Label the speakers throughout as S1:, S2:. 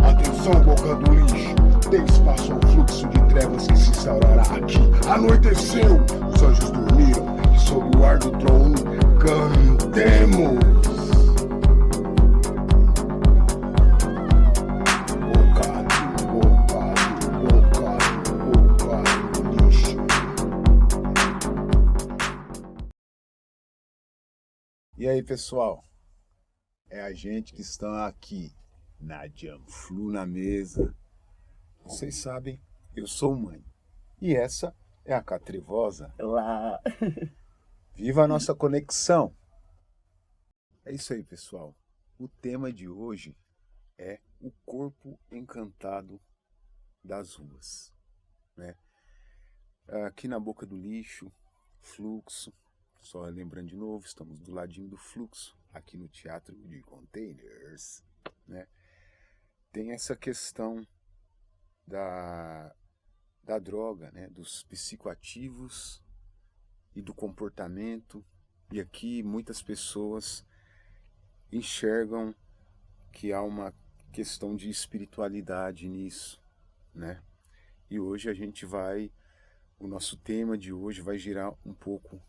S1: Atenção, boca do lixo, dê espaço ao fluxo de trevas que se instaurará aqui. Anoiteceu, os anjos dormiram e sob o ar do trono cantemos.
S2: E aí, pessoal? É a gente que está aqui na Jamflu na mesa. Vocês sabem, eu sou o Mãe. E essa é a Catrevosa.
S3: Olá!
S2: Viva a nossa conexão! É isso aí, pessoal. O tema de hoje é o corpo encantado das ruas, né? Aqui na Boca do Lixo, Fluxo. Só lembrando de novo, estamos do ladinho do Fluxo, aqui no Teatro de Containers, né? Tem essa questão da droga, né? Dos psicoativos e do comportamento. E aqui muitas pessoas enxergam que há uma questão de espiritualidade nisso, né? E hoje o nosso tema de hoje vai girar um pouco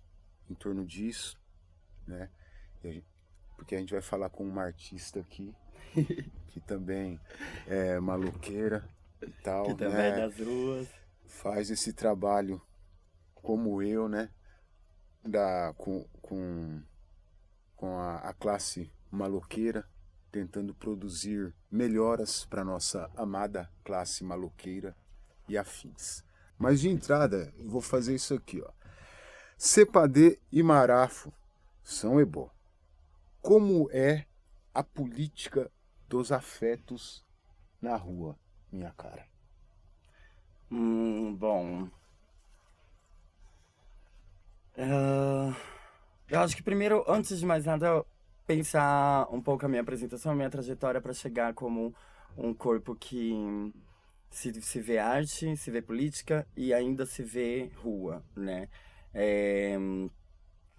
S2: em torno disso, né? Porque a gente vai falar com uma artista aqui, que também é maloqueira e tal,
S3: que também
S2: né?
S3: é das ruas.
S2: Faz esse trabalho como eu, né? Com a classe maloqueira, tentando produzir melhoras para nossa amada classe maloqueira e afins. Mas de entrada, eu vou fazer isso aqui, ó. Cepadê e Marafo são ebó. Como é a política dos afetos na rua, minha cara?
S3: Bom. Eu acho que primeiro, antes de mais nada, pensar um pouco a minha apresentação, a minha trajetória para chegar como um corpo que se vê arte, se vê política e ainda se vê rua, né?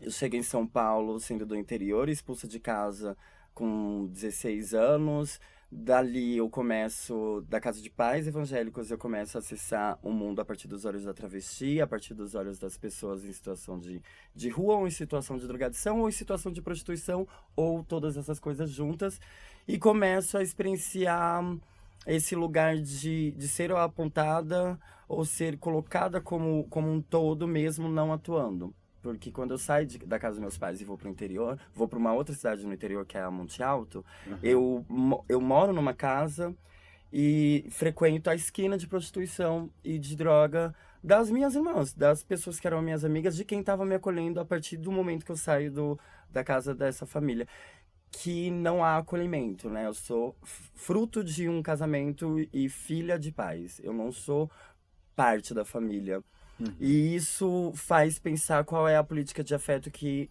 S3: Eu cheguei em São Paulo sendo do interior, expulsa de casa com 16 anos. Dali eu começo, da casa de pais evangélicos, eu começo a acessar o mundo a partir dos olhos da travesti, a partir dos olhos das pessoas em situação de rua, ou em situação de drogadição, ou em situação de prostituição, ou todas essas coisas juntas. E começo a experienciar esse lugar de ser apontada ou ser colocada como um todo, mesmo não atuando. Porque quando eu saio da casa dos meus pais e vou pro interior, vou para uma outra cidade no interior, que é a Monte Alto, eu moro numa casa e frequento a esquina de prostituição e de droga das minhas irmãs, das pessoas que eram minhas amigas, de quem estava me acolhendo a partir do momento que eu saio da casa dessa família. Que não há acolhimento, né? Eu sou fruto de um casamento e filha de pais. Eu não sou parte da família. E isso faz pensar qual é a política de afeto que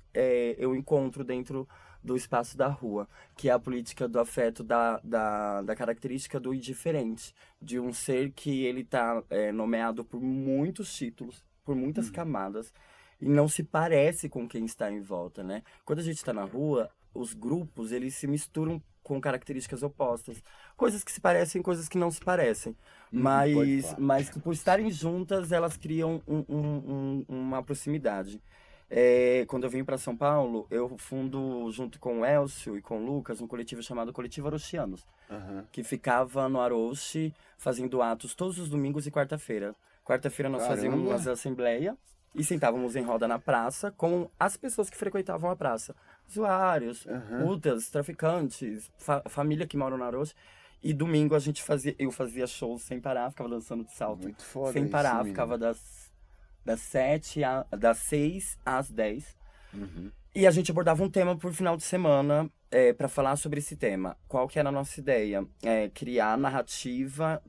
S3: eu encontro dentro do espaço da rua, que é a política do afeto da característica do indiferente, de um ser que ele está nomeado por muitos títulos, por muitas camadas, e não se parece com quem está em volta, né? Quando a gente está na rua, os grupos, eles se misturam com características opostas. Coisas que se parecem, coisas que não se parecem. Mas que por estarem juntas, elas criam uma proximidade. Quando eu vim para São Paulo, eu fundo, junto com o Elcio e com o Lucas, um coletivo chamado Coletivo Arochianos, que ficava no Aroche, fazendo atos todos os domingos e quarta-feira. Quarta-feira nós fazíamos uma assembleia e sentávamos em roda na praça com as pessoas que frequentavam a praça. Usuários, putas, traficantes, família que mora no Aroche. E domingo eu fazia shows sem parar, ficava dançando de salto.
S2: Muito foda
S3: sem parar,
S2: isso,
S3: ficava das 6 às 10. E a gente abordava um tema por final de semana para falar sobre esse tema. Qual que era a nossa ideia? Criar narrativa,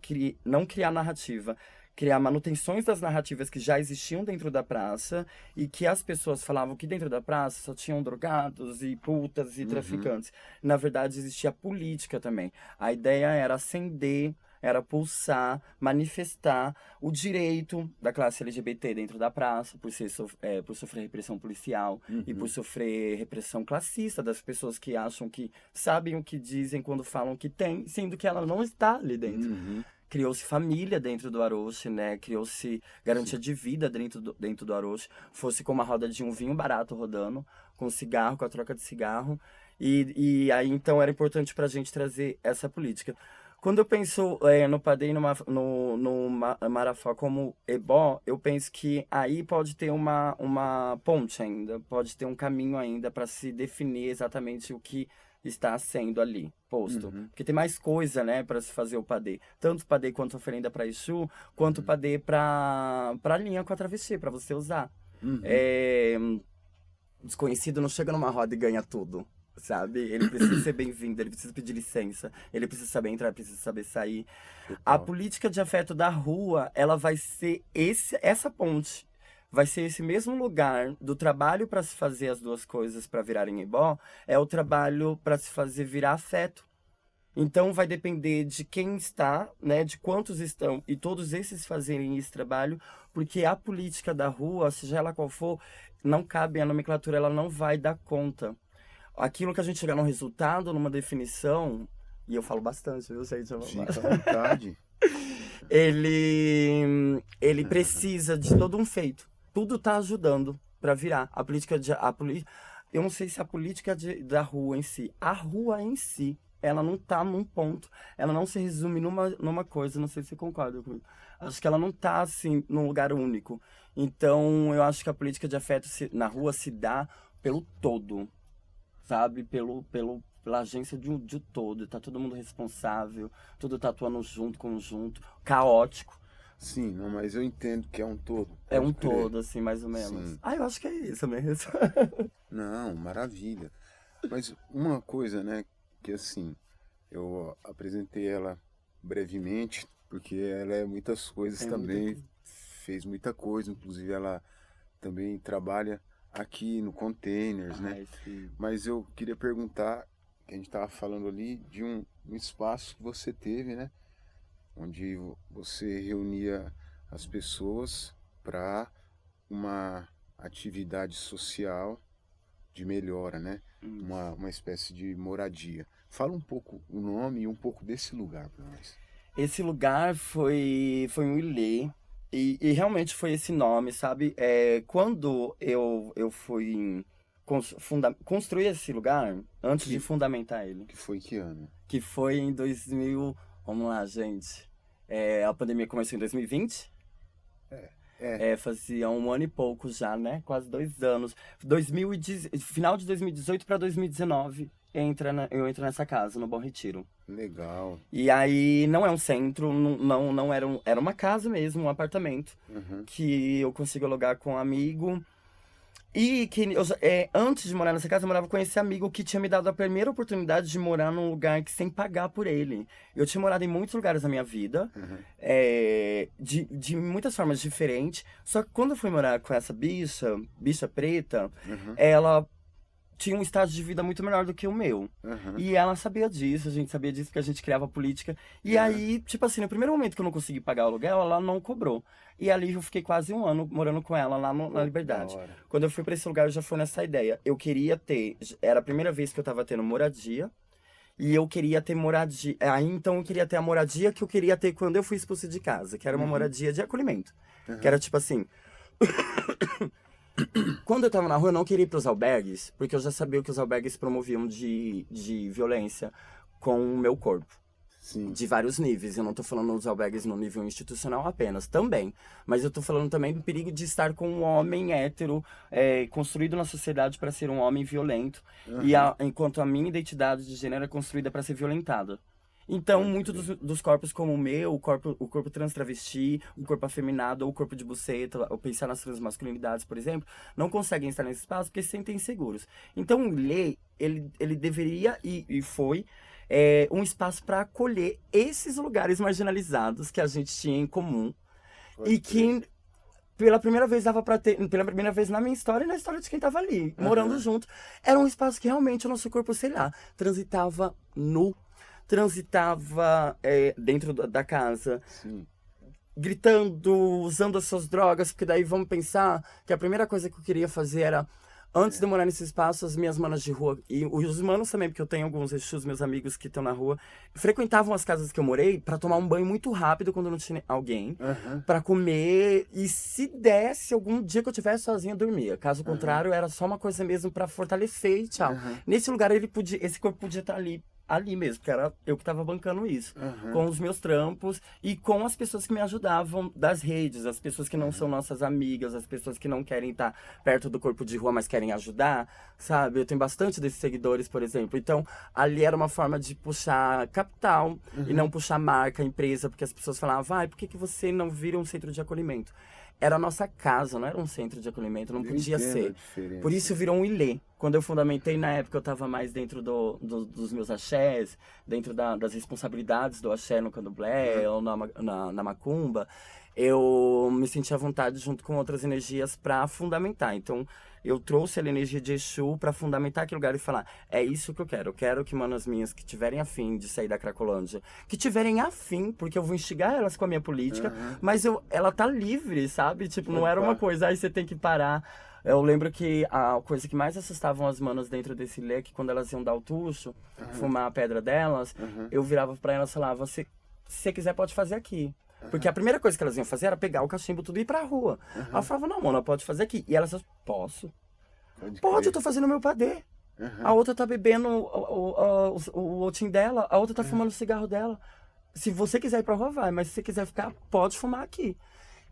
S3: não criar narrativa, criar manutenções das narrativas que já existiam dentro da praça e que as pessoas falavam que dentro da praça só tinham drogados e putas e traficantes. Na verdade, existia política também. A ideia era acender era pulsar, manifestar o direito da classe LGBT dentro da praça, por sofrer repressão policial e por sofrer repressão classista das pessoas que acham que sabem o que dizem quando falam que tem, sendo que ela não está ali dentro. Criou-se família dentro do Aroche, né? Criou-se garantia de vida dentro do Aroche. Fosse como a roda de um vinho barato rodando, com cigarro, com a troca de cigarro. E aí, então, era importante pra gente trazer essa política. Quando eu penso no Padê e no Marafá como ebó, eu penso que aí pode ter uma ponte ainda, pode ter um caminho ainda para se definir exatamente o que está sendo ali posto. Porque tem mais coisa, né, para se fazer o Padê. Tanto o Padê quanto a oferenda para Exu, quanto o Padê para linha com a travesti, para você usar. Desconhecido não chega numa roda e ganha tudo, sabe? Ele precisa ser bem-vindo, ele precisa pedir licença, ele precisa saber entrar, precisa saber sair. A política de afeto da rua, ela vai ser essa ponte. Vai ser esse mesmo lugar do trabalho para se fazer as duas coisas para virarem ebó, é o trabalho para se fazer virar afeto. Então vai depender de quem está, né, de quantos estão, e todos esses fazerem esse trabalho, porque a política da rua, seja ela qual for, não cabe, a nomenclatura ela não vai dar conta. Aquilo que a gente chegar num resultado, numa definição, e eu falo bastante, viu, gente?
S2: Fica à vontade.
S3: Ele precisa de todo um feito. Tudo está ajudando para virar. Eu não sei se a política da rua em si, a rua em si, ela não tá num ponto, ela não se resume numa coisa, não sei se você concorda comigo. Acho que ela não tá, assim, num lugar único. Então, eu acho que a política de afeto na rua se dá pelo todo, sabe? Pela agência de todo. Tá todo mundo responsável, tudo tá atuando junto, conjunto, caótico.
S2: Sim, não, mas eu entendo que é um todo.
S3: É um todo, assim, mais ou menos.
S2: Sim.
S3: Eu acho que é isso mesmo.
S2: Não, maravilha. Mas uma coisa, né, que assim, eu apresentei ela brevemente, porque ela é muitas coisas também, fez muita coisa, inclusive ela também trabalha aqui no Containers, né?
S3: Sim.
S2: Mas eu queria perguntar, que a gente estava falando ali, de um espaço que você teve, né? Onde você reunia as pessoas para uma atividade social de melhora, né? Uma espécie de moradia. Fala um pouco o nome e um pouco desse lugar para nós.
S3: Esse lugar foi um ilê, e realmente foi esse nome, sabe? Quando eu fui construir esse lugar, antes de fundamentar ele.
S2: Que foi que ano?
S3: Que foi em 2000... Vamos lá, gente. A pandemia começou em 2020. Fazia 1 ano e pouco já, né? Quase 2 anos. Final de 2018 para 2019, eu entro nessa casa, no Bom Retiro.
S2: Legal.
S3: E aí, não é um centro, não era uma casa mesmo, um apartamento, que eu consigo alugar com um amigo. E que antes de morar nessa casa, eu morava com esse amigo que tinha me dado a primeira oportunidade de morar num lugar sem pagar por ele. Eu tinha morado em muitos lugares na minha vida, de muitas formas diferentes. Só que quando eu fui morar com essa bicha preta, ela tinha um estágio de vida muito melhor do que o meu. E ela sabia disso, a gente sabia disso porque a gente criava política. E aí, tipo assim, no primeiro momento que eu não consegui pagar o aluguel, ela não cobrou. E ali eu fiquei quase 1 ano morando com ela lá na Liberdade. Quando eu fui pra esse lugar, eu já fui nessa ideia. Eu queria ter... Era a primeira vez que eu tava tendo moradia. E eu queria ter moradia... Aí, então, eu queria ter a moradia que eu queria ter quando eu fui expulso de casa. Que era uma moradia de acolhimento. Que era tipo assim... Quando eu tava na rua, eu não queria ir pros albergues, porque eu já sabia o que os albergues promoviam de violência com o meu corpo.
S2: Sim.
S3: De vários níveis. Eu não tô falando dos albergues no nível institucional apenas, também. Mas eu tô falando também do perigo de estar com um homem hétero, construído na sociedade para ser um homem violento, enquanto a minha identidade de gênero é construída para ser violentada. Então, muitos dos corpos como o meu, o corpo trans travesti, o corpo afeminado, ou o corpo de buceta, ou pensar nas transmasculinidades, por exemplo, não conseguem estar nesse espaço porque se sentem inseguros. Então, o Ilê, ele deveria, e foi, um espaço para acolher esses lugares marginalizados que a gente tinha em comum. Que pela primeira vez dava para ter, pela primeira vez na minha história e na história de quem tava ali, morando junto. Era um espaço que realmente o nosso corpo, sei lá, transitava nu, transitava dentro da casa,
S2: Sim.
S3: gritando, usando as suas drogas, porque daí vamos pensar que a primeira coisa que eu queria fazer era, antes de eu morar nesse espaço, as minhas manas de rua, e os manos também, porque eu tenho alguns Exus, meus amigos que estão na rua, frequentavam as casas que eu morei pra tomar um banho muito rápido quando não tinha alguém,
S2: Aham.
S3: pra comer, e se desse algum dia que eu tivesse sozinha, eu dormia. Caso contrário, era só uma coisa mesmo pra fortalecer e tchau. Nesse lugar, esse corpo podia estar ali mesmo, porque era eu que tava bancando isso. Com os meus trampos e com as pessoas que me ajudavam das redes, as pessoas que não são nossas amigas, as pessoas que não querem estar perto do corpo de rua, mas querem ajudar, sabe? Eu tenho bastante desses seguidores, por exemplo. Então, ali era uma forma de puxar capital e não puxar marca, empresa, porque as pessoas falavam, vai, por que você não vira um centro de acolhimento? Era a nossa casa, não era um centro de acolhimento, não
S2: Eu
S3: podia
S2: entendo a
S3: ser.
S2: diferença.
S3: Por isso virou um ilê. Quando eu fundamentei, na época, eu estava mais dentro dos meus axés, dentro das responsabilidades do axé no candomblé ou na macumba. Eu me senti à vontade, junto com outras energias, para fundamentar. Então, eu trouxe a energia de Exu para fundamentar aquele lugar e falar, é isso que eu quero. Eu quero que manas minhas que tiverem afim de sair da Cracolândia, que tiverem afim, porque eu vou instigar elas com a minha política, mas ela tá livre, sabe? Tipo, não era uma coisa, aí você tem que parar. Eu lembro que a coisa que mais assustavam as manas dentro desse leque, quando elas iam dar o tucho, fumar a pedra delas, eu virava pra elas e falava, se você quiser pode fazer aqui. Porque a primeira coisa que elas iam fazer era pegar o cachimbo tudo e ir pra rua. Ela falava, não, mano, pode fazer aqui. E elas, posso? Pode, eu tô fazendo o meu padê. A outra tá bebendo o otim dela, a outra tá fumando o cigarro dela. Se você quiser ir pra rua, vai, mas se você quiser ficar, pode fumar aqui.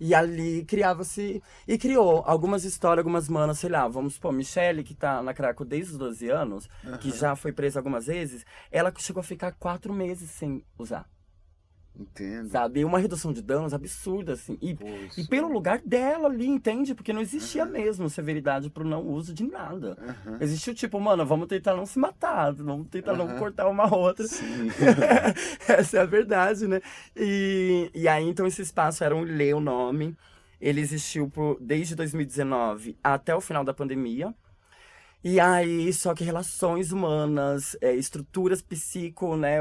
S3: E ali criava-se, e criou algumas histórias, algumas manas, sei lá, vamos supor, Michele, que tá na Craco desde os 12 anos, que já foi presa algumas vezes, ela chegou a ficar 4 meses sem usar.
S2: Entendo.
S3: Sabe? E uma redução de danos absurda, assim. E pelo lugar dela ali, entende? Porque não existia mesmo severidade pro não uso de nada. Existiu tipo, mano, vamos tentar não se matar, vamos tentar não cortar uma outra.
S2: Sim.
S3: Essa é a verdade, né? E aí, então, esse espaço era um Ilê, o nome. Ele existiu desde 2019 até o final da pandemia. E aí, só que relações humanas, estruturas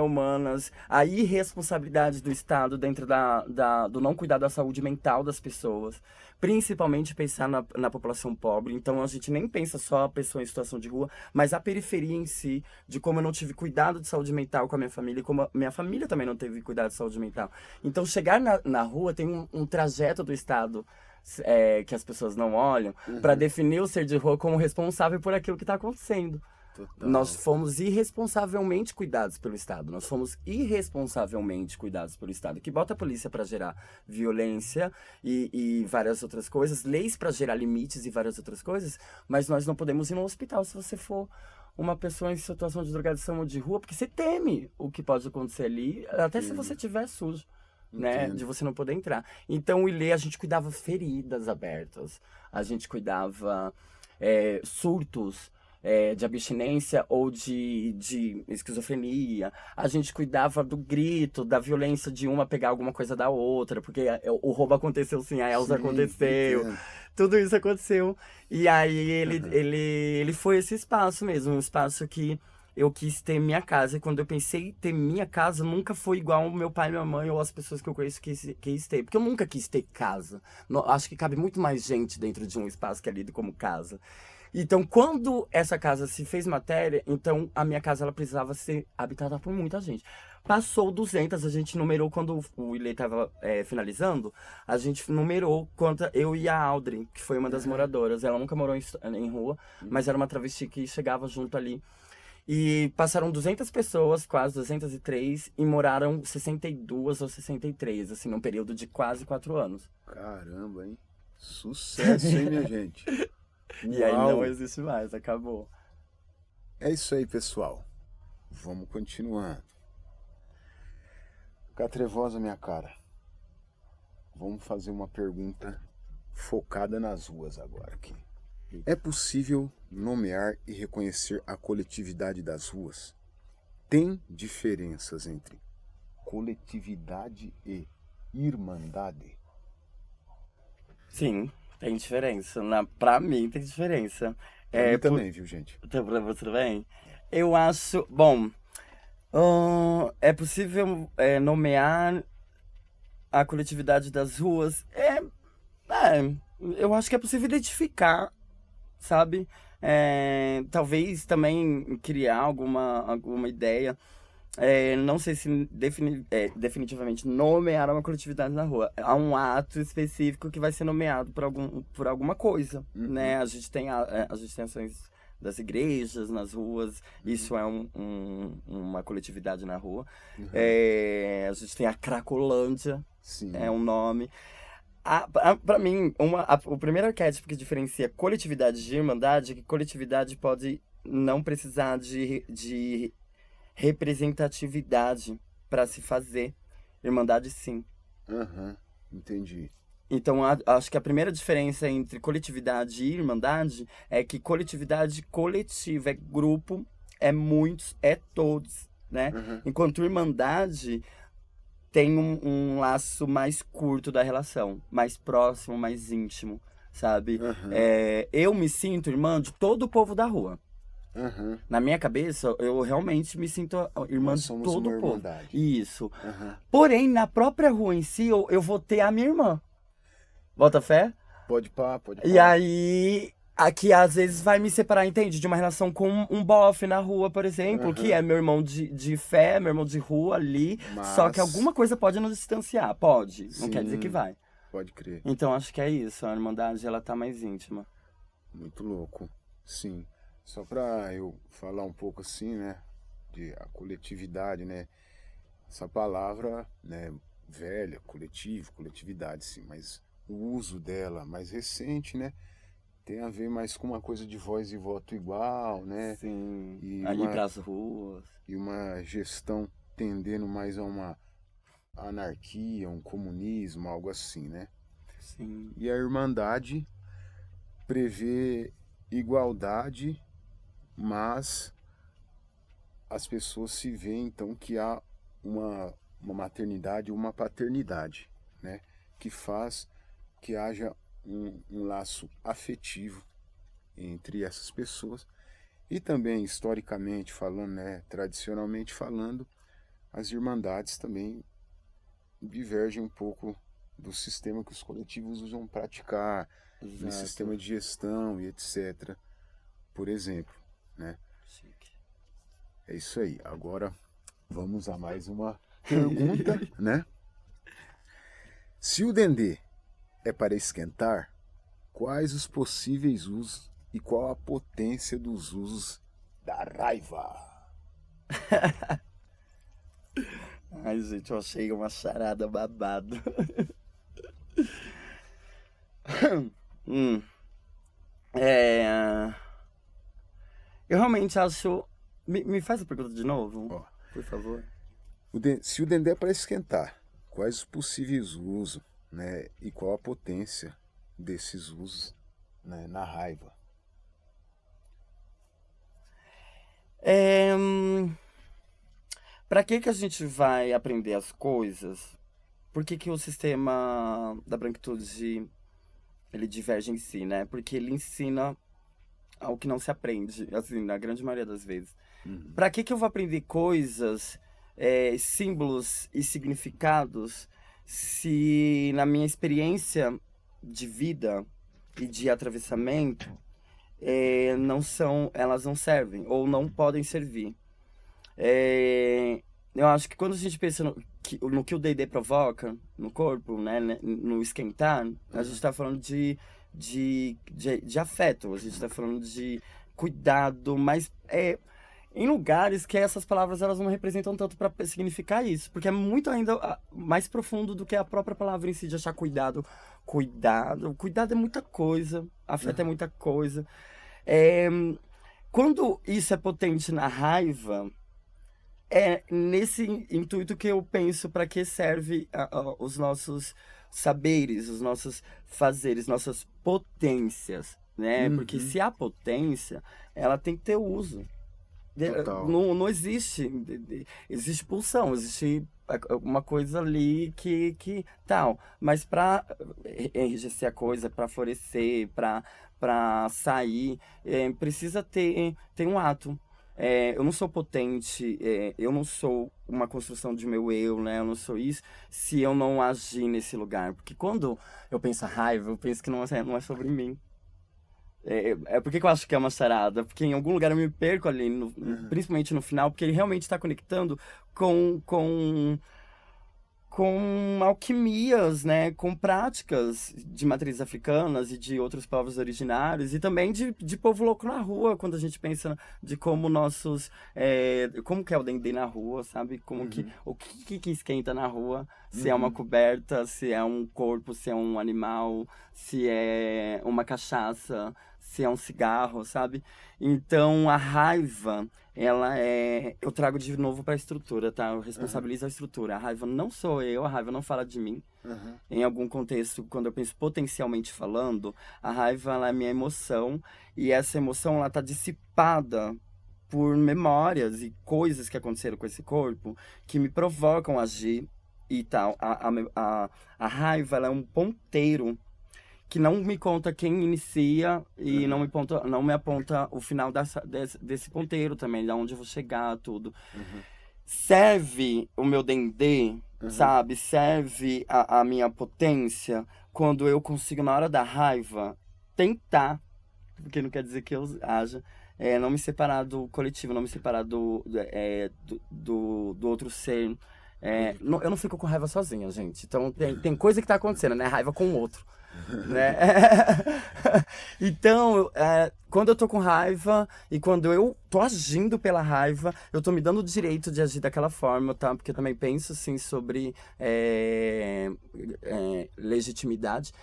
S3: humanas, a irresponsabilidade do Estado dentro do não cuidar da saúde mental das pessoas, principalmente pensar na população pobre. Então, a gente nem pensa só a pessoa em situação de rua, mas a periferia em si, de como eu não tive cuidado de saúde mental com a minha família, e como a minha família também não teve cuidado de saúde mental. Então, chegar na rua tem um trajeto do Estado que as pessoas não olham, para definir o ser de rua como responsável por aquilo que está acontecendo.
S2: Total.
S3: Nós fomos irresponsavelmente cuidados pelo Estado. Nós fomos irresponsavelmente cuidados pelo Estado, que bota a polícia para gerar violência e várias outras coisas, leis para gerar limites e várias outras coisas, mas nós não podemos ir no hospital se você for uma pessoa em situação de drogadição ou de rua, porque você teme o que pode acontecer ali, até se você estiver sujo. Né, de você não poder entrar. Então, o Ilê, a gente cuidava feridas abertas, a gente cuidava surtos de abstinência ou de esquizofrenia, a gente cuidava do grito, da violência de uma pegar alguma coisa da outra, porque o roubo aconteceu sim, a Elza aconteceu,
S2: entendo.
S3: tudo isso aconteceu. E aí ele foi esse espaço mesmo, um espaço que eu quis ter minha casa. E quando eu pensei em ter minha casa, nunca foi igual o meu pai e minha mãe ou as pessoas que eu conheço quis ter. Porque eu nunca quis ter casa. Acho que cabe muito mais gente dentro de um espaço que é lido como casa. Então, quando essa casa se fez matéria, então a minha casa ela precisava ser habitada por muita gente. Passou 200, a gente numerou quando o Ilê estava finalizando, a gente numerou quanto eu e a Audrey, que foi uma das moradoras. Ela nunca morou em rua, mas era uma travesti que chegava junto ali. E passaram 200 pessoas, quase 203, e moraram 62 ou 63, assim, num período de quase 4 anos.
S2: Caramba, hein? Sucesso, hein, minha gente?
S3: E aí
S2: Uau.
S3: não existe mais, acabou.
S2: É isso aí, pessoal. Vamos continuando. Fica trevosa, minha cara. Vamos fazer uma pergunta focada nas ruas agora aqui. É possível nomear e reconhecer a coletividade das ruas? Tem diferenças entre coletividade e irmandade?
S3: Sim, tem diferença. Pra mim tem diferença.
S2: Pra mim também, viu, gente?
S3: Então, pra você também? Eu acho... Bom, É possível nomear a coletividade das ruas? Eu acho que é possível identificar, sabe? Talvez também criar alguma ideia. Não sei se definitivamente nomear uma coletividade na rua. Há um ato específico que vai ser nomeado por alguma coisa, né? A gente tem ações das igrejas nas ruas, isso é uma coletividade na rua. A gente tem a Cracolândia, é
S2: Sim.
S3: um nome. Pra mim, o primeiro arquétipo que diferencia coletividade de irmandade é que coletividade pode não precisar de representatividade para se fazer. Irmandade, sim.
S2: Aham, entendi.
S3: Então, acho que a primeira diferença entre coletividade e irmandade é que coletividade coletiva é grupo, é muitos, é todos, né?
S2: Aham,
S3: Enquanto irmandade tem um laço mais curto da relação, mais próximo, mais íntimo, sabe?
S2: aham,
S3: Eu me sinto irmã de todo o povo da rua.
S2: aham.
S3: Na minha cabeça, eu realmente me sinto irmã
S2: Nós
S3: de
S2: somos
S3: todo
S2: uma
S3: o povo.
S2: irmandade.
S3: Isso.
S2: Aham.
S3: Porém, na própria rua em si, eu vou ter a minha irmã. Bota fé?
S2: Pode pá, pode
S3: E
S2: pá.
S3: aí, aqui às vezes vai me separar, entende? De uma relação com um bofe na rua, por exemplo, que
S2: Aham.
S3: é meu irmão de fé, meu irmão de rua ali. Só que
S2: Mas,
S3: alguma coisa pode nos distanciar. Pode. Não quer dizer que
S2: sim,
S3: vai.
S2: pode crer.
S3: Então acho que é isso. A irmandade, ela tá mais íntima.
S2: Muito louco. Sim. Só pra eu falar um pouco assim, né? De a coletividade, né? Essa palavra, né? Velha, coletivo, coletividade, sim. Mas o uso dela mais recente, né? Tem a ver mais com uma coisa de voz e voto igual, né?
S3: Sim.
S2: E
S3: Ali
S2: uma,
S3: pras ruas.
S2: e uma gestão tendendo mais a uma anarquia, um comunismo, algo assim, né?
S3: Sim.
S2: E a Irmandade prevê igualdade, mas as pessoas se veem então que há uma maternidade e uma paternidade, né? Que faz que haja um laço afetivo entre essas pessoas e também historicamente falando, né, tradicionalmente falando, as irmandades também divergem um pouco do sistema que os coletivos usam praticar, nesse
S3: Exato.
S2: sistema de gestão e etc. Por exemplo, né?
S3: Chique.
S2: É isso aí. Agora vamos a mais uma pergunta, né? Se o dendê é para esquentar, quais os possíveis usos e qual a potência dos usos da raiva?
S3: Ai, gente, eu achei uma charada babado. Hum, é... Eu realmente acho. Me faz a pergunta de novo,
S2: Ó,
S3: por favor.
S2: se o dendê é para esquentar, quais os possíveis usos, né? E qual a potência desses usos, né, na raiva?
S3: É... Pra que a gente vai aprender as coisas? Por que o sistema da branquitude ele diverge em si, né? Porque ele ensina ao que não se aprende, assim, na grande maioria das vezes.
S2: Uhum.
S3: Pra que eu vou aprender coisas, símbolos e significados, se na minha experiência de vida e de atravessamento, elas não servem ou não podem servir? Eu acho que quando a gente pensa no que o D&D provoca no corpo, né, no esquentar, a gente está falando de afeto, a gente está falando de cuidado, mas em lugares que essas palavras elas não representam tanto para significar isso, porque é muito ainda mais profundo do que a própria palavra em si de achar cuidado. Cuidado é muita coisa, afeto é muita coisa. É, Quando isso é potente na raiva, é nesse intuito que eu penso para que serve os nossos saberes, os nossos fazeres, nossas potências, né? Porque
S2: Uhum.
S3: se há potência, ela tem que ter uso.
S2: Total.
S3: Não existe. Existe pulsão, existe uma coisa ali que tal. Mas para enrijecer a coisa, para florescer, para sair, precisa ter um ato. eu não sou potente, eu não sou uma construção de meu eu, né? Eu não sou isso se eu não agir nesse lugar. Porque quando eu penso a raiva, eu penso que não é sobre mim. Por que eu acho que é uma charada? Porque em algum lugar eu me perco ali, principalmente no final, porque ele realmente está conectando com alquimias, né? Com práticas de matrizes africanas e de outros povos originários, e também de povo louco na rua, quando a gente pensa de como como que é o dendê na rua, sabe? O que esquenta na rua, se é uma coberta, se é um corpo, se é um animal, se é uma cachaça, se é um cigarro, sabe? Então, a raiva, eu trago de novo para a estrutura, tá? Eu responsabilizo a estrutura. A raiva não sou eu, a raiva não fala de mim. Em algum contexto, quando eu penso potencialmente falando, a raiva, ela é minha emoção, e essa emoção, ela tá dissipada por memórias e coisas que aconteceram com esse corpo que me provocam a agir e tal. A raiva, ela é um ponteiro que não me conta quem inicia e não me aponta o final desse ponteiro também, de onde eu vou chegar, tudo. Serve o meu dendê, sabe? Serve a minha potência quando eu consigo, na hora da raiva, tentar, porque não quer dizer que eu haja, não me separar do coletivo, não me separar do outro ser. Eu não fico com raiva sozinha, gente. Então tem coisa que tá acontecendo, né? Raiva com o outro. Né? Então, quando eu tô com raiva e quando eu tô agindo pela raiva, eu tô me dando o direito de agir daquela forma, tá? Porque eu também penso, assim, sobre legitimidade.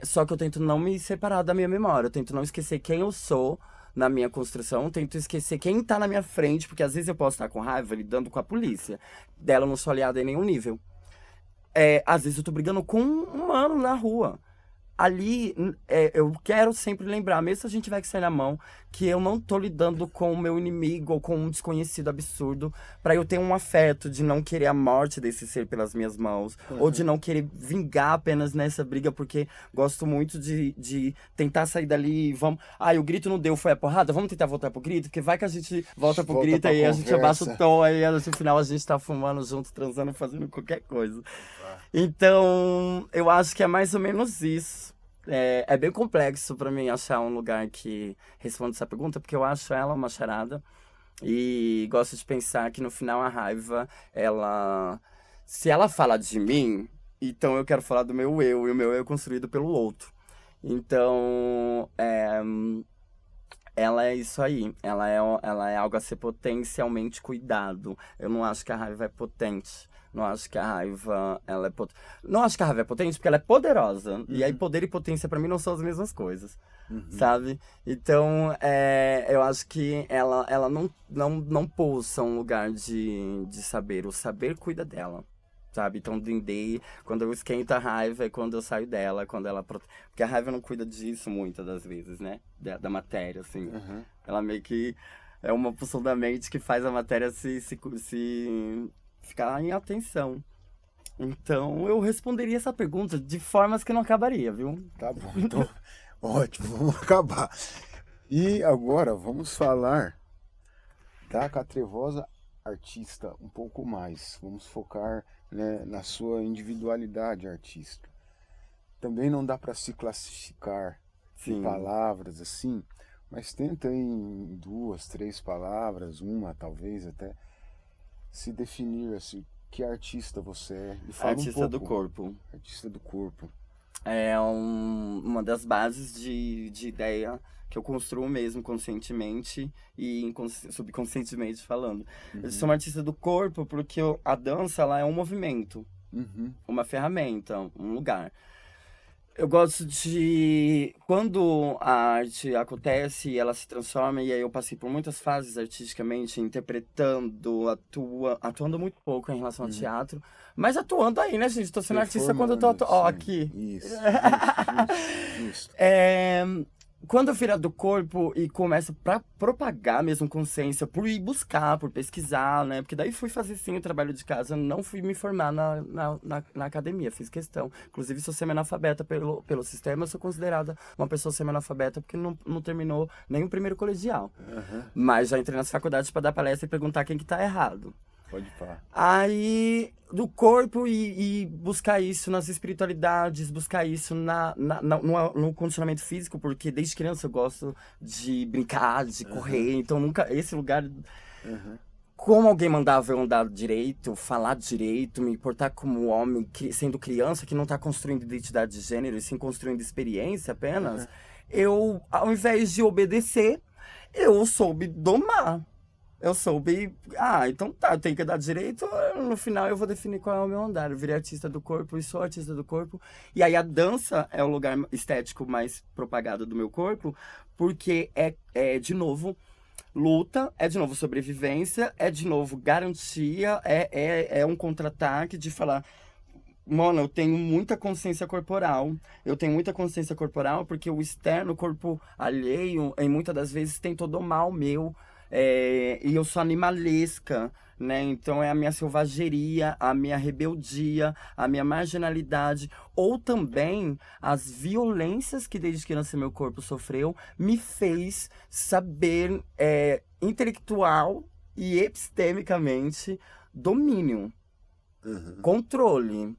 S3: Só que eu tento não me separar da minha memória, eu tento não esquecer quem eu sou na minha construção, eu tento esquecer quem tá na minha frente, porque às vezes eu posso estar com raiva lidando com a polícia. Dela eu não sou aliada em nenhum nível. Às vezes eu tô brigando com um humano na rua. Ali, eu quero sempre lembrar, mesmo se a gente tiver que sair na mão, que eu não tô lidando com o meu inimigo ou com um desconhecido absurdo pra eu ter um afeto de não querer a morte desse ser pelas minhas mãos, ou de não querer vingar apenas nessa briga, porque gosto muito de tentar sair dali e vamos... o grito não deu, foi a porrada, vamos tentar voltar pro grito, porque vai que a gente volta pro grito, aí a gente abaixa o tom, aí no final a gente tá fumando junto, transando, fazendo qualquer coisa. Então, eu acho que é mais ou menos isso. É bem complexo pra mim achar um lugar que responda essa pergunta, porque eu acho ela uma charada. E gosto de pensar que no final a raiva, se ela fala de mim, então eu quero falar do meu eu, e o meu eu é construído pelo outro. Então, ela é isso aí. Ela é algo a ser potencialmente cuidado. Eu não acho que a raiva é potente. Não acho que a raiva, Não acho que a raiva é potente porque ela é poderosa. E aí poder e potência pra mim não são as mesmas coisas, sabe? Então, eu acho que ela não pulsa um lugar de saber. O saber cuida dela, sabe? Então, dendê, quando eu esquento a raiva é quando eu saio dela, quando ela... Porque a raiva não cuida disso muitas das vezes, né? Da matéria, assim. Ela meio que é uma pulsão da mente que faz a matéria se ficar em atenção. Então, eu responderia essa pergunta de formas que não acabaria, viu?
S2: Tá bom, então, ótimo, vamos acabar. E agora vamos falar da Catrevosa artista um pouco mais. Vamos focar, né, na sua individualidade artística. Também não dá para se classificar em palavras assim, mas tenta em 2, 3 palavras, uma talvez até, se definir assim, que artista você é. E fala
S3: Artista do corpo.
S2: Artista do corpo.
S3: É uma das bases de ideia que eu construo mesmo conscientemente e subconscientemente falando. Eu sou uma artista do corpo porque a dança, ela é um movimento, uma ferramenta, um lugar. Eu gosto de... Quando a arte acontece e ela se transforma, e aí eu passei por muitas fases artisticamente, interpretando, atuando muito pouco em relação ao teatro, mas atuando aí, né, gente? Tô sendo artista quando eu tô aqui.
S2: Isso.
S3: quando eu virar do corpo e começo pra propagar mesmo consciência, por ir buscar, por pesquisar, né? Porque daí fui fazer sim o trabalho de casa, não fui me formar na academia, fiz questão. Inclusive, sou semi-analfabeta pelo sistema, eu sou considerada uma pessoa semi-analfabeta porque não terminou nem o primeiro colegial. Mas já entrei nas faculdades pra dar palestra e perguntar quem que tá errado.
S2: Pode falar.
S3: Aí, do corpo e buscar isso nas espiritualidades, buscar isso no condicionamento físico, porque desde criança eu gosto de brincar, de correr, então nunca, esse lugar, como alguém mandava eu andar direito, falar direito, me portar como homem, sendo criança, que não tá construindo identidade de gênero, e sim construindo experiência apenas, eu, ao invés de obedecer, eu soube domar. Eu soube, então tá, eu tenho que dar direito, no final eu vou definir qual é o meu andar. Eu virei artista do corpo e sou artista do corpo. E aí a dança é o lugar estético mais propagado do meu corpo, porque de novo, luta, é de novo sobrevivência, é de novo garantia, é um contra-ataque de falar... Mano, eu tenho muita consciência corporal. Eu tenho muita consciência corporal porque o externo, o corpo alheio, em muitas das vezes tem todo o mal meu. E eu sou animalesca, né? Então é a minha selvageria, a minha rebeldia, a minha marginalidade, ou também as violências que desde criança meu corpo sofreu, me fez saber intelectual e epistemicamente domínio, controle.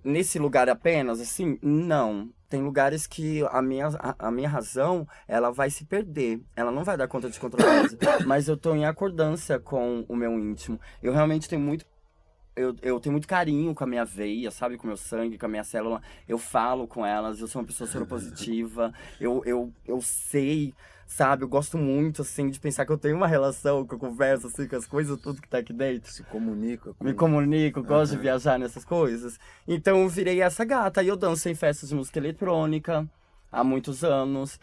S3: Nesse lugar apenas, assim, não. Tem lugares que a minha razão, ela vai se perder. Ela não vai dar conta de controlar isso. Mas eu tô em acordância com o meu íntimo. Eu realmente tenho muito... Eu tenho muito carinho com a minha veia, sabe? Com o meu sangue, com a minha célula. Eu falo com elas, eu sou uma pessoa soropositiva. Eu sei, sabe? Eu gosto muito, assim, de pensar que eu tenho uma relação, que eu converso, assim, com as coisas, tudo que tá aqui dentro.
S2: Se comunica com...
S3: Me comunico, gosto de viajar nessas coisas. Então eu virei essa gata. E eu danço em festas de música eletrônica há muitos anos.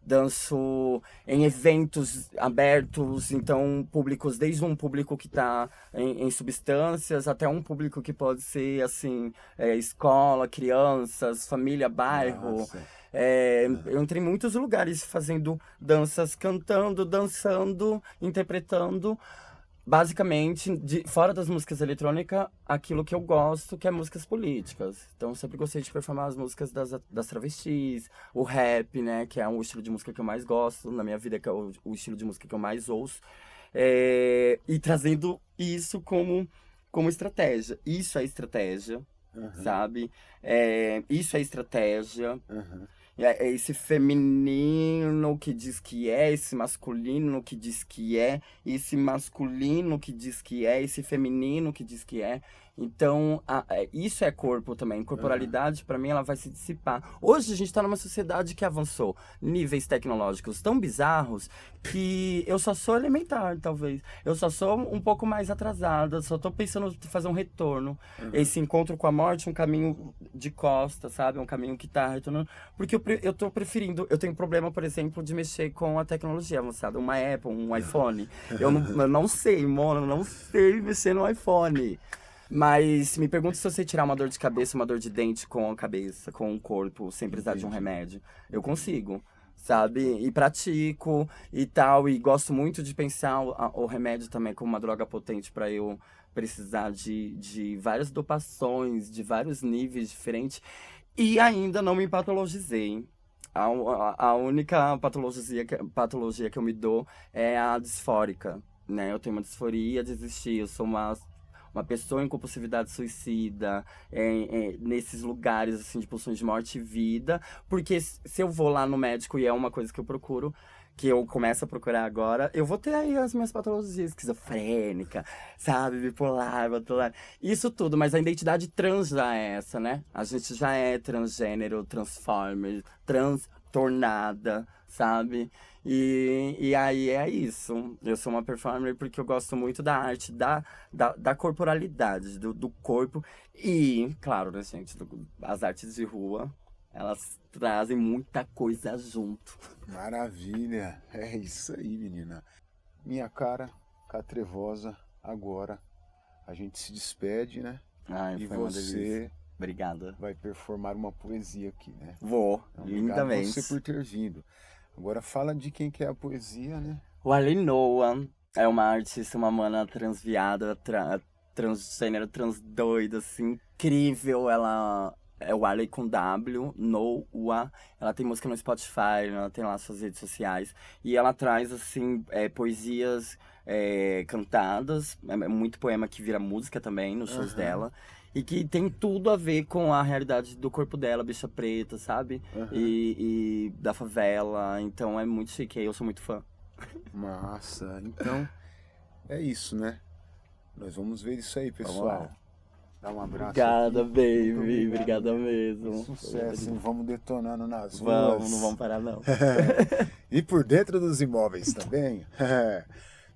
S3: Danço em eventos abertos, então públicos, desde um público que está em substâncias até um público que pode ser assim, escola, crianças, família, bairro. Eu entrei em muitos lugares fazendo danças, cantando, dançando, interpretando. Basicamente, fora das músicas eletrônicas, aquilo que eu gosto, que é músicas políticas. Então, eu sempre gostei de performar as músicas das travestis, o rap, né, que é o estilo de música que eu mais gosto na minha vida, que é o estilo de música que eu mais ouço. E trazendo isso como estratégia. Isso é estratégia, sabe? Isso é estratégia. É esse feminino que diz que é, esse masculino que diz que é, esse masculino que diz que é, esse feminino que diz que é. Então, isso é corpo também. Corporalidade, pra mim, ela vai se dissipar. Hoje, a gente tá numa sociedade que avançou níveis tecnológicos tão bizarros que eu só sou elementar, talvez. Eu só sou um pouco mais atrasada, só tô pensando em fazer um retorno. Esse encontro com a morte, um caminho de costa, sabe? Um caminho que tá retornando. Porque eu tô preferindo... Eu tenho problema, por exemplo, de mexer com a tecnologia avançada. Uma Apple, um iPhone. Eu não sei, mano, eu não sei mexer no iPhone. Mas me pergunta se eu sei tirar uma dor de cabeça, uma dor de dente com a cabeça, com o corpo, sem precisar de um remédio. Eu consigo, sabe? E pratico e tal. E gosto muito de pensar o remédio também como uma droga potente para eu precisar de várias dopações, de vários níveis diferentes. E ainda não me patologizei. A única patologia que eu me dou é a disfórica, né? Eu tenho uma disforia de existir, eu sou uma pessoa em compulsividade suicida, nesses lugares assim, de pulsões de morte e vida, porque se eu vou lá no médico e é uma coisa que eu procuro, que eu começo a procurar agora, eu vou ter aí as minhas patologias, esquizofrênica, sabe, bipolar, isso tudo, mas a identidade trans já é essa, né? A gente já é transgênero, transformer, transtornada, sabe? E aí é isso. Eu sou uma performer porque eu gosto muito da arte, da corporalidade, do corpo. E, claro, né, gente, as artes de rua, elas trazem muita coisa junto.
S2: Maravilha. É isso aí, menina. Minha cara, Catrevosa, agora a gente se despede, né?
S3: Ai,
S2: E
S3: foi uma delícia.
S2: você
S3: Obrigada.
S2: vai performar uma poesia aqui, né?
S3: Vou,
S2: Então, obrigado
S3: lindamente.
S2: você por ter vindo. Agora fala de quem que é a poesia, né?
S3: O Arley Noah é uma artista, uma mana transviada, transgênero, transdoida, assim, incrível. Ela é o Arley com W, Noah. Ela tem música no Spotify, ela tem lá suas redes sociais. E ela traz, assim, poesias cantadas, é muito poema que vira música também nos shows dela. E que tem tudo a ver com a realidade do corpo dela, bicha preta, sabe? E da favela. Então é muito chique, eu sou muito fã.
S2: Massa. Então, é isso, né? Nós vamos ver isso aí, pessoal. Dá um abraço.
S3: Obrigada,
S2: aqui.
S3: baby.
S2: Muito obrigado.
S3: Obrigada mesmo.
S2: Sucesso, hein? Vamos detonando nas ruas.
S3: Vamos, não vamos parar, não.
S2: E por dentro dos imóveis também.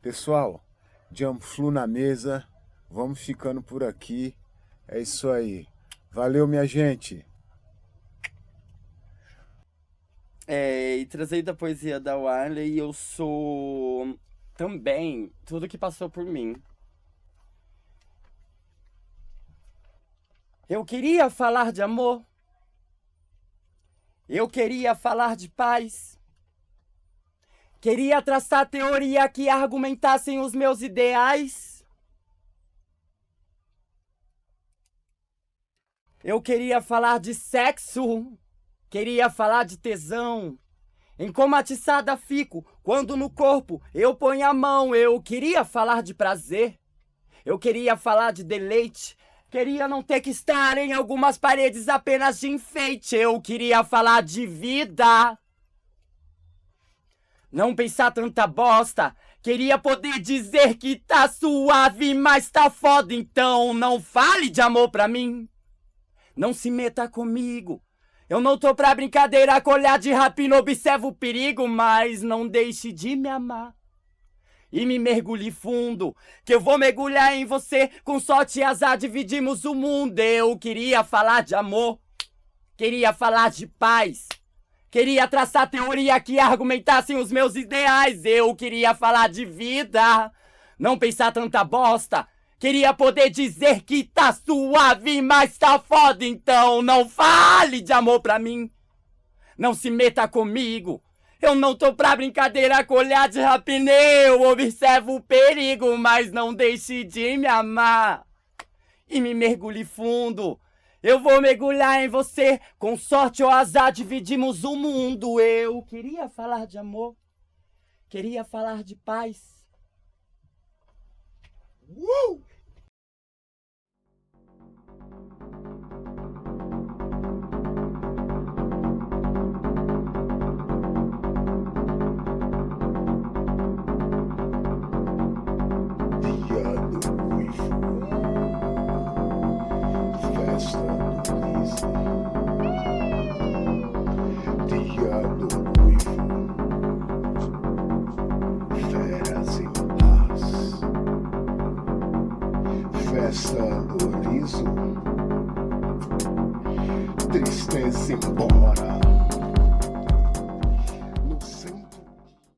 S2: Pessoal, Jump Flu na mesa. Vamos ficando por aqui. É isso aí. Valeu, minha gente.
S3: E trazendo a poesia da Warley, eu sou também tudo que passou por mim. Eu queria falar de amor. Eu queria falar de paz. Queria traçar teoria que argumentassem os meus ideais. Eu queria falar de sexo. Queria falar de tesão. Encomatiçada fico quando no corpo eu ponho a mão. Eu queria falar de prazer. Eu queria falar de deleite. Queria não ter que estar em algumas paredes apenas de enfeite. Eu queria falar de vida. Não pensar tanta bosta. Queria poder dizer que tá suave, mas tá foda. Então não fale de amor pra mim. Não se meta comigo. Eu não tô pra brincadeira, com olhar de rapina observo o perigo. Mas não deixe de me amar. E me mergulhe fundo, que eu vou mergulhar em você. Com sorte e azar dividimos o mundo. Eu queria falar de amor. Queria falar de paz. Queria traçar teoria que argumentassem os meus ideais. Eu queria falar de vida. Não pensar tanta bosta. Queria poder dizer que tá suave, mas tá foda. Então não fale de amor pra mim. Não se meta comigo. Eu não tô pra brincadeira, com olhar de rapina. Eu observo o perigo, mas não deixe de me amar. E me mergulhe fundo. Eu vou mergulhar em você. Com sorte ou azar dividimos o mundo. Eu queria falar de amor. Queria falar de paz.
S1: Dia do Ruivo. Festa do Liso. Dia do Ruivo. Feras em paz. Festa do Liso. Tristeza embora.